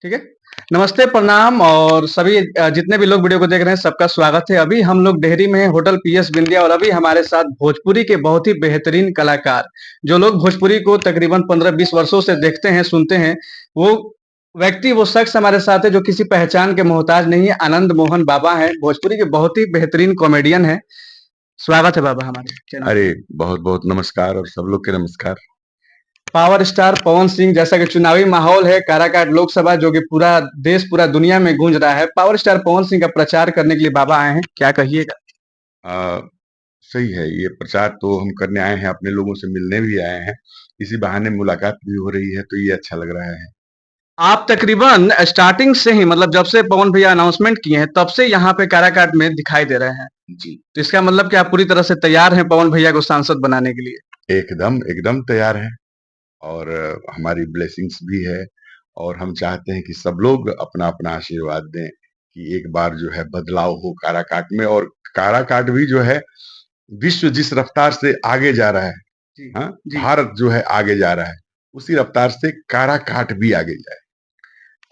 ठीक है। नमस्ते, प्रणाम और सभी जितने भी लोग वीडियो को देख रहे हैं सबका स्वागत है। अभी हम लोग डेहरी में हैं, होटल पीएस बिंदिया और अभी हमारे साथ भोजपुरी के बहुत ही बेहतरीन कलाकार, जो लोग भोजपुरी को तकरीबन 15-20 वर्षों से देखते हैं, सुनते हैं, वो व्यक्ति, वो शख्स हमारे साथ है जो किसी पहचान के मोहताज नहीं है। आनंद मोहन बाबा हैं, भोजपुरी के बहुत ही बेहतरीन कॉमेडियन हैं। स्वागत है बाबा हमारे चैनल अरे पे। बहुत बहुत नमस्कार और सब लोग के नमस्कार। पावर स्टार पवन सिंह, जैसा कि चुनावी माहौल है काराकाट लोकसभा, जो कि पूरा देश पूरा दुनिया में गूंज रहा है, पावर स्टार पवन सिंह का प्रचार करने के लिए बाबा आए हैं, क्या कहिएगा? आ, सही है, ये प्रचार तो हम करने आए हैं, अपने लोगों से मिलने भी आए हैं। इसी बहाने मुलाकात भी हो रही है, तो ये अच्छा लग रहा है। आप तकरीबन स्टार्टिंग से ही, मतलब जब से पवन भैया अनाउंसमेंट किए हैं तब से यहाँ पे काराकाट में दिखाई दे रहे हैं। जी, तो इसका मतलब कि आप पूरी तरह से तैयार हैं पवन भैया को सांसद बनाने के लिए? एकदम एकदम तैयार है। और हमारी ब्लेसिंग्स भी है। और हम चाहते हैं कि सब लोग अपना अपना आशीर्वाद दें कि एक बार जो है बदलाव हो काराकाट में। और काराकाट भी जो है, विश्व जिस रफ्तार से आगे जा रहा है, जी हाँ, जी। भारत जो है आगे जा रहा है, उसी रफ्तार से काराकाट भी आगे जाए।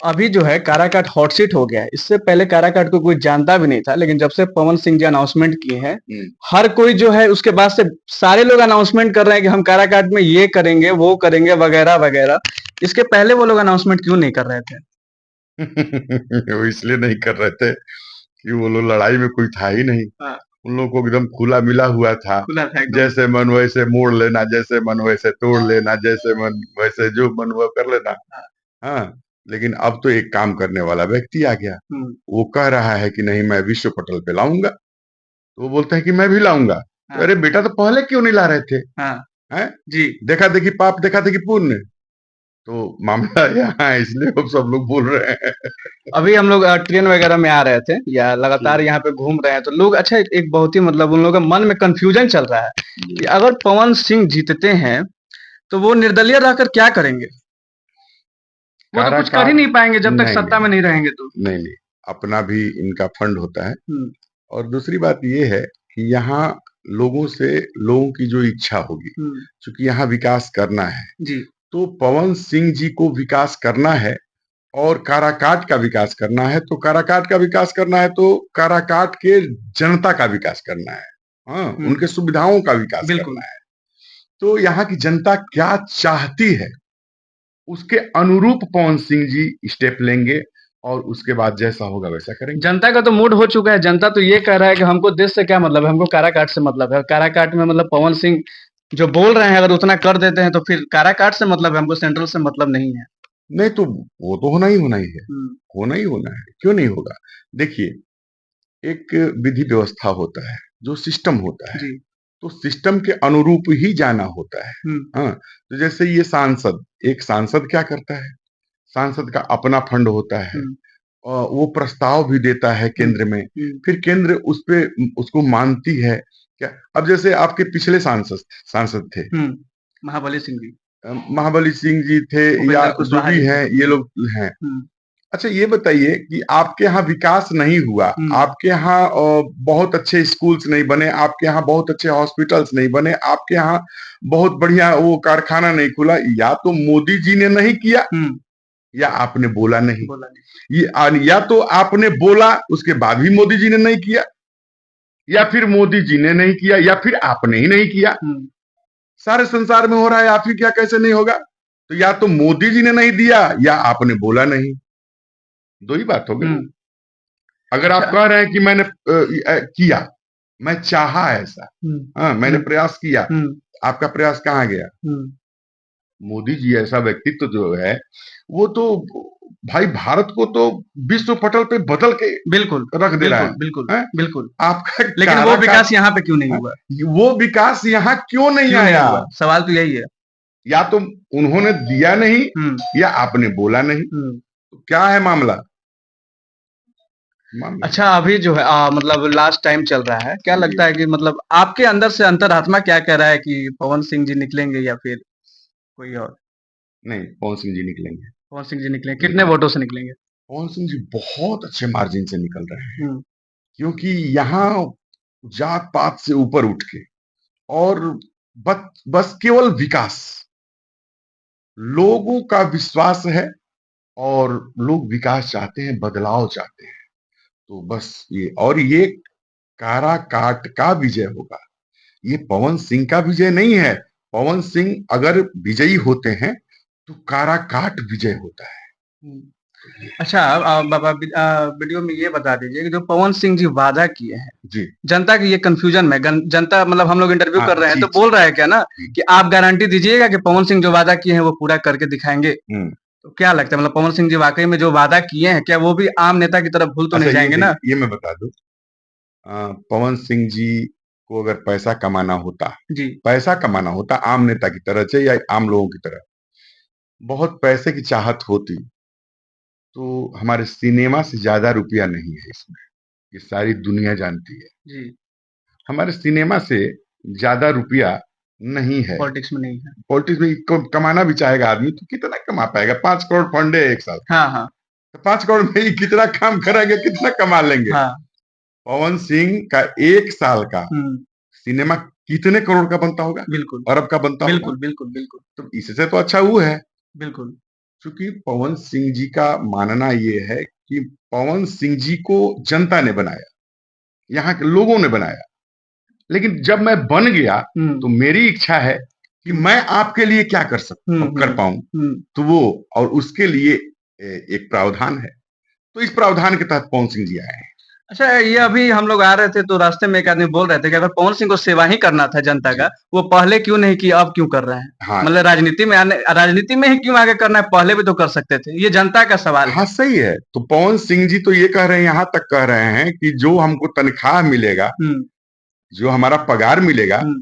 अभी जो है काराकाट हॉट सीट हो गया है। इससे पहले काराकाट को कोई जानता भी नहीं था, लेकिन जब से पवन सिंह जी अनाउंसमेंट किए हैं, हर कोई जो है उसके बाद से सारे लोग अनाउंसमेंट कर रहे हैं कि हम काराकाट में ये करेंगे, वो करेंगे, वगैरह वगैरह। इसके पहले वो लोग अनाउंसमेंट क्यों नहीं कर रहे थे? वो इसलिए नहीं कर रहे थे कि वो लोग, लड़ाई में कोई था ही नहीं। हाँ, उन लोगों को एकदम खुला मिला हुआ था। खुला था एकदम। जैसे मन वैसे मोड़ लेना, जैसे मन वैसे तोड़ लेना, जैसे मन वैसे जो मन हुआ कर लेना। हाँ, हाँ। लेकिन अब तो एक काम करने वाला व्यक्ति आ गया। हम्म, वो कह रहा है कि नहीं, मैं विश्व पटल पे लाऊंगा। तो वो बोलते हैं कि मैं भी लाऊंगा। तो हाँ, अरे बेटा, तो पहले क्यों नहीं ला रहे थे? हाँ, हैं? जी। देखा देखी पाप, देखा देखी पुण्य। तो मामला यहाँ है, इसलिए अब सब लोग बोल रहे हैं। अभी हम लोग ट्रेन वगैरह में आ रहे थे या लगातार यहाँ पे घूम रहे हैं, तो लोग, अच्छा, एक बहुत ही, मतलब उन लोगों के मन में कंफ्यूजन चल रहा है कि अगर पवन सिंह जीतते हैं तो वो निर्दलीय रहकर क्या करेंगे? वो तो कुछ कर ही काराकाट, नहीं पाएंगे जब तक नहीं सत्ता नहीं में नहीं रहेंगे तो। नहीं नहीं, अपना भी इनका फंड होता है। हुँ, और दूसरी बात ये है कि यहाँ लोगों से, लोगों की जो इच्छा होगी, हुँ, क्योंकि यहाँ विकास करना है, जी, तो पवन सिंह जी को विकास करना है। और काराकाट का विकास करना है, तो काराकाट का विकास करना है, तो काराकाट के जनता का विकास करना है। हाँ, हुँ, उनके सुविधाओं का विकास बिल्कुल। करना है। तो यहाँ की जनता क्या चाहती है, उसके अनुरूप पवन सिंह जी स्टेप लेंगे। और उसके बाद जैसा होगा वैसा करेंगे। जनता का तो मूड हो चुका है, जनता तो ये कह रहा है कि हमको देश से क्या मतलब है, हमको काराकाट से मतलब है। काराकाट में मतलब पवन सिंह जो बोल रहे हैं अगर उतना कर देते हैं तो फिर काराकाट से मतलब है, हमको सेंट्रल से मतलब नहीं है। नहीं तो वो तो होना ही है। हुँ, होना ही होना है, क्यों नहीं होगा? देखिए, एक विधि व्यवस्था होता है, जो सिस्टम होता है, जी, तो सिस्टम के अनुरूप ही जाना होता है। हुँ, हाँ, तो जैसे ये सांसद, एक सांसद क्या करता है? सांसद का अपना फंड होता है। हुँ, वो प्रस्ताव भी देता है हुँ, केंद्र में। हुँ, फिर केंद्र उस पे उसको मानती है। क्या, अब जैसे आपके पिछले सांसद सांसद थे, हुँ, महाबली सिंह जी, महाबली सिंह जी थे, या उपेंद्र जो कुशवाहा भी जी थे। हैं, ये हुँ, लोग हैं। हुँ, अच्छा ये बताइए कि आपके यहाँ विकास नहीं हुआ, हुँ, आपके यहाँ बहुत अच्छे स्कूल्स नहीं बने, आपके यहाँ बहुत अच्छे हॉस्पिटल्स नहीं बने, आपके यहाँ बहुत बढ़िया वो कारखाना नहीं खुला, या तो मोदी जी ने नहीं किया, हुँ, या आपने बोला नहीं। बोला नहीं। या तो आपने बोला उसके बाद भी मोदी जी ने नहीं किया, या फिर मोदी जी ने नहीं किया, या फिर आपने ही नहीं किया। हुँ, सारे संसार में हो रहा है, आप ही क्या, कैसे नहीं होगा? तो या तो मोदी जी ने नहीं दिया, या आपने बोला नहीं। दो ही बात हो गई हुँ, ना। अगर आप अच्छा। कह रहे हैं कि मैंने किया, मैं चाहा ऐसा, हुँ, हाँ, मैंने हुँ, प्रयास किया, हुँ, आपका प्रयास कहाँ गया? हुँ, मोदी जी ऐसा व्यक्तित्व जो है, वो तो भाई भारत को तो विश्व पटल पे बदल के बिल्कुल, रख दे रहा बिल्कुल, है। बिल्कुल, हैं? बिल्कुल। आपका लेकिन वो काराकाट, विकास यहाँ पे क्यों नहीं हाँ, हुआ? वो विकास यहाँ क्यों नहीं क्यों नहीं आया? हुआ? सवाल तो यही है। या तो उन्होंने दिया नहीं, हुँ, या आपने बोला नहीं। हुँ। तो क्या है मामला? मामला अच्छा, अभी जो है मतलब लास्ट टाइम चल रहा है, क्या जी, लगता है कि मतलब आपके अंदर से अंतरात्मा क्या कह रहा है कि पवन सिंह जी निकलेंगे या फिर कोई और? नहीं, पवन सिंह जी निकलेंगे। पवन सिंह जी निकलेंगे, जी, कितने वोटों से निकलेंगे? पवन सिंह जी बहुत अच्छे मार्जिन से निकल रहे हैं। हुँ, क्योंकि यहाँ जात पात से ऊपर उठ के, और बस केवल विकास, लोगों का विश्वास है और लोग विकास चाहते हैं, बदलाव चाहते हैं। तो बस ये काराकाट का विजय होगा। ये पवन सिंह का विजय नहीं है। पवन सिंह अगर विजयी होते हैं तो काराकाट विजय होता है। हुँ। तो ये अच्छा बाबा वीडियो में ये बता दीजिए कि जो पवन सिंह जी वादा किए हैं, जी। जनता की ये कन्फ्यूजन में जनता मतलब हम लोग इंटरव्यू हाँ, कर रहे हैं जी, तो जी, बोल रहा है क्या ना जी। कि आप गारंटी दीजिएगा कि पवन सिंह जो वादा किए हैं वो पूरा करके दिखाएँगे? हुँ। तो क्या लगता है मतलब पवन सिंह जी वाक़ई में जो वादा किए हैं, क्या वो भी आम नेता की तरह भूल तो अच्छा नहीं ये जाएँगे ना? देखिए, ये मैं बता दूँ पवन सिंह जी को अगर जी, पैसा कमाना होता आम नेता की तरह से या आम लोगों की तरह, बहुत पैसे की चाहत होती, तो हमारे सिनेमा से ज़्यादा रुपया नहीं है इसमें, ये सारी दुनिया जानती है। जी, हमारे सिनेमा से ज़्यादा रुपया नहीं है। पॉलिटिक्स में नहीं है। पॉलिटिक्स में कमाना भी चाहेगा आदमी तो कितना कमा पाएगा? 5 करोड़ फंड है 1 साल का। हाँ, हाँ, तो 5 करोड़ में ही कितना काम करेंगे, कितना कमा लेंगे? हाँ, पवन सिंह का 1 साल का हुँ, सिनेमा कितने करोड़ का बनता होगा? बिल्कुल, अरब का बनता होगा? बिल्कुल, बिल्कुल, बिल्कुल, तो इससे तो अच्छा वो है। बिल्कुल, क्योंकि पवन सिंह जी का मानना ये है कि पवन सिंह जी को जनता ने बनाया, यहाँ के लोगों ने बनाया। लेकिन जब मैं बन गया, हुँ, तो मेरी इच्छा है कि मैं आपके लिए क्या हुँ, कर हुँ, पाऊँ। हुँ। तो वो और उसके लिए एक प्रावधान है। तो इस प्रावधान के तहत पवन सिंह जी आए हैं। अच्छा ये अभी हम लोग आ रहे थे तो रास्ते में एक आदमी बोल रहे थे कि अगर पवन सिंह को सेवा ही करना था जनता जी। का, वो पहले क्यों नहीं किया, अब क्यों कर रहे हैं? हाँ, मतलब राजनीति में ही क्यों आगे करना है, पहले भी तो कर सकते थे। ये जनता का सवाल है। हाँ सही है। तो पवन सिंह जी तो ये कह रहे हैं, यहाँ तक कह रहे हैं कि जो हमको तनख्वाह मिलेगा, हुँ, जो हमारा पगार मिलेगा, हुँ,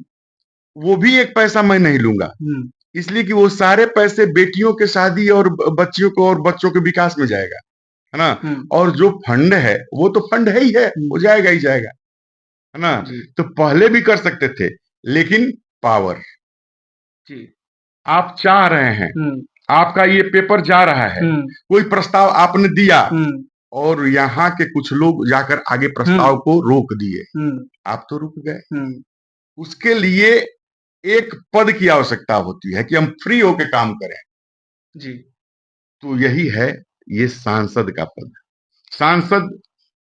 वो भी एक पैसा मैं नहीं लूँगा। हुँ, इसलिए कि वो सारे पैसे बेटियों के शादी और बच्चियों को और बच्चों के विकास में जाएगा, है ना? हुँ, और जो फंड है, वो तो फंड है ही है, हुँ, वो जाएगा ही जाएगा, है ना? जी, तो पहले भी कर सकते थे, लेकिन पावर जी, आप चाह रहे हैं, हुँ, आपका ये पेपर जा रहा है, हुँ, कोई प्रस्ताव आपने दिया हुँ, और यहाँ के कुछ लोग जाकर आगे हुँ, प्रस्ताव को रोक दिए, हुँ, आप तो रुक गए। हुँ, उसके लिए एक पद की आवश्यकता होती है कि हम फ्री होके काम करें, जी, तो यही है ये सांसद का पद। सांसद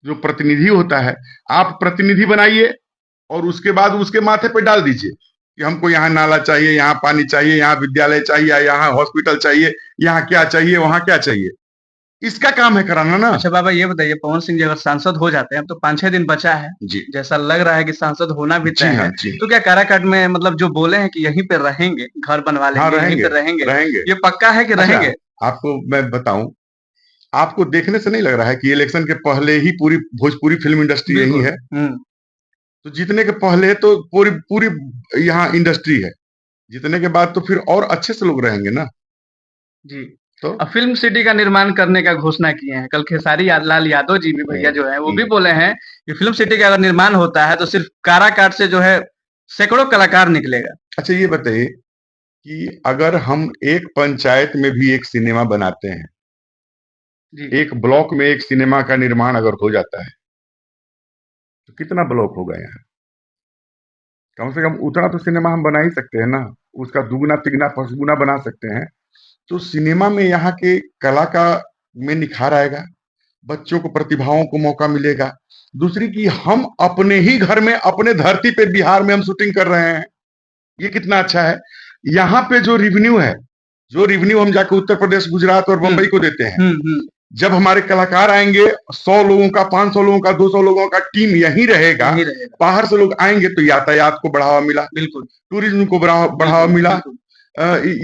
जो प्रतिनिधि होता है, आप प्रतिनिधि बनाइए और उसके बाद उसके माथे पे डाल दीजिए कि हमको यहाँ नाला चाहिए, यहाँ पानी चाहिए, यहाँ विद्यालय चाहिए, यहाँ हॉस्पिटल चाहिए, यहाँ क्या चाहिए, वहां क्या चाहिए। इसका काम है कराना ना। अच्छा बाबा ये बताइए पवन सिंह जी अगर सांसद हो जाते हैं, अब तो 5-6 दिन बचा है, जी। जैसा लग रहा है कि सांसद होना भी जी तय हाँ, है, जी तो हाँ। क्या काराकाट में मतलब जो बोले हैं कि यहीं पे रहेंगे, घर बनवा हाँ लेंगे, यहीं रहेंगे, पे रहेंगे, रहेंगे। ये पक्का है कि अच्छा, रहेंगे? आपको मैं बताऊं, आपको देखने से नहीं लग रहा है कि इलेक्शन के पहले ही पूरी भोजपुरी फिल्म इंडस्ट्री यही बिल्कुल, है? हुँ, तो जीतने के पहले तो पूरी पूरी यहाँ इंडस्ट्री है। जीतने के बाद तो फिर और अच्छे से लोग रहेंगे ना। जी। तो अब फ़िल्म सिटी का निर्माण करने का घोषणा किए हैं, कल खेसारी लाल यादव जी भी हम्म, भैया जो हैं, वो भी हम्म। बोले हैं कि फ़िल्म सिटी का अगर निर्माण होता है, तो सिर्फ़ काराकाट से जो है सैकड़ों कलाकार निकलेगा। अच्छा ये बताइए कि अगर हम एक पंचायत में भी एक सिनेमा बनाते हैं, जी, एक ब्लॉक में एक सिनेमा का निर्माण अगर हो जाता है, तो कितना ब्लॉक होगा यहाँ? कम से कम उतना तो सिनेमा हम बना ही सकते हैं ना। उसका दुगना तिगना पचगुना बना सकते हैं। तो सिनेमा में यहाँ के कला का में निखार आएगा, बच्चों को प्रतिभाओं को मौका मिलेगा। दूसरी की हम अपने ही घर में अपने धरती पे बिहार में हम शूटिंग कर रहे हैं, ये कितना अच्छा है। यहाँ पे जो रिवेन्यू हम जाके उत्तर प्रदेश, गुजरात और हुँ, बंबई को देते हैं, हुँ, हुँ, जब हमारे कलाकार आएंगे, 100 लोगों का, 500 लोगों का, 200 लोगों का टीम यहीं रहेगा, यहीं रहेगा। बाहर से लोग आएंगे तो यातायात को बढ़ावा मिला, बिल्कुल, टूरिज्म को बढ़ावा बिल्कुल, मिला। बिल्कुल।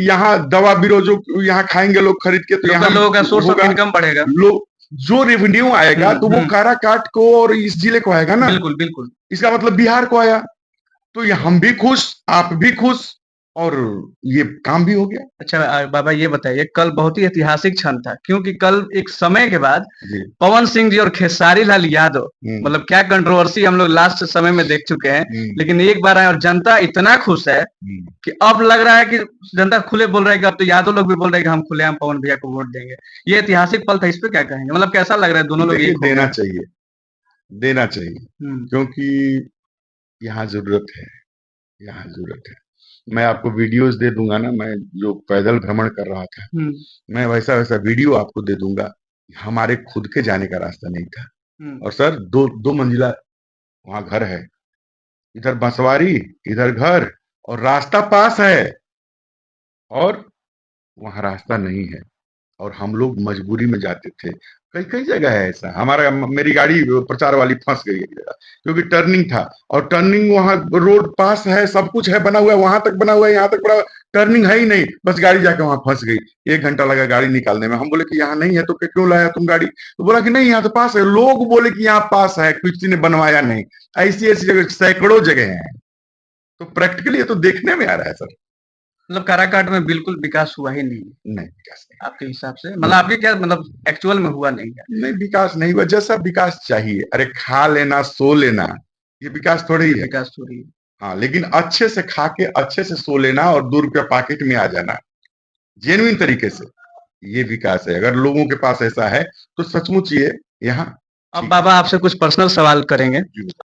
यहाँ दवा बीरो जो यहाँ खाएंगे लोग खरीद के, तो यहाँ लोकल लोगों का सोर्स ऑफ होगा। इनकम बढ़ेगा। लोग जो रेवेन्यू हुँ, आएगा तो वो हुँ, काराकाट को और इस जिले को आएगा ना। बिल्कुल, बिल्कुल। इसका मतलब बिहार को आया। तो ये हम भी खुश, आप भी खुश और ये काम भी हो गया। अच्छा बाबा ये बताइए कल बहुत ही ऐतिहासिक क्षण था क्योंकि कल एक समय के बाद जी। पवन सिंह जी और खेसारी लाल यादव हम्म, मतलब क्या कंट्रोवर्सी हम लोग लास्ट समय में देख चुके हैं हम्म, लेकिन एक बार आए और जनता इतना खुश है हम्म। कि अब लग रहा है कि जनता खुले बोल रहा है कि अब तो यादव लोग भी बोल रहे हैं कि हम खुले हम पवन भैया को वोट देंगे ये ऐतिहासिक पल था इस पे क्या कहेंगे मतलब कैसा लग रहा है दोनों लोग देखिए एक हो गए देना हैं चाहिए, देना चाहिए। हम्म क्योंकि यहाँ जरूरत है, यहाँ जरूरत है। मैं आपको वीडियोस दे दूंगा ना, मैं जो पैदल भ्रमण कर रहा था, हम्म। मैं वैसा वैसा वीडियो आपको दे दूंगा। हमारे खुद के जाने का रास्ता नहीं था। हम्म। और सर, दो दो मंजिला वहां घर है, इधर बंसवारी, इधर घर, और रास्ता पास है, और वहां रास्ता नहीं है, और हम लोग मजबूरी में जाते थे। कई कई जगह है ऐसा। हमारा मेरी गाड़ी प्रचार वाली फंस गई एक जगह, क्योंकि टर्निंग था, और टर्निंग वहां रोड पास है, सब कुछ है, बना हुआ है, वहां तक बना हुआ है, यहाँ तक बना हुआ है, टर्निंग है ही नहीं, बस गाड़ी जाके वहां फंस गई। 1 घंटा लगा गाड़ी निकालने में। हम बोले कि यहाँ नहीं है, तो क्यों लाया तुम गाड़ी? तो बोला कि नहीं, यहाँ तो पास है। लोग बोले कि यहाँ पास है, किसी ने बनवाया नहीं। ऐसी ऐसी जगह सैकड़ों जगह है। तो प्रैक्टिकली ये तो देखने में आ रहा है सर। मतलब काराकाट में बिल्कुल विकास हुआ ही नहीं है नहीं, विकास आपके हिसाब से, नहीं। मतलब आपके क्या मतलब एक्चुअल में हुआ नहीं है? नहीं, विकास नहीं हुआ। जैसा विकास चाहिए, अरे खा लेना, सो लेना, ये विकास थोड़ी ये ही है। विकास हो रही है। हाँ, लेकिन अच्छे से खा के अच्छे से सो लेना और 2 रुपया पॉकेट में आ जाना, जेन्युइन तरीके से, ये विकास है। अगर लोगों के पास ऐसा है तो सचमुच ये यहाँ अब ठीक है। बाबा आपसे कुछ पर्सनल सवाल करेंगे। जी।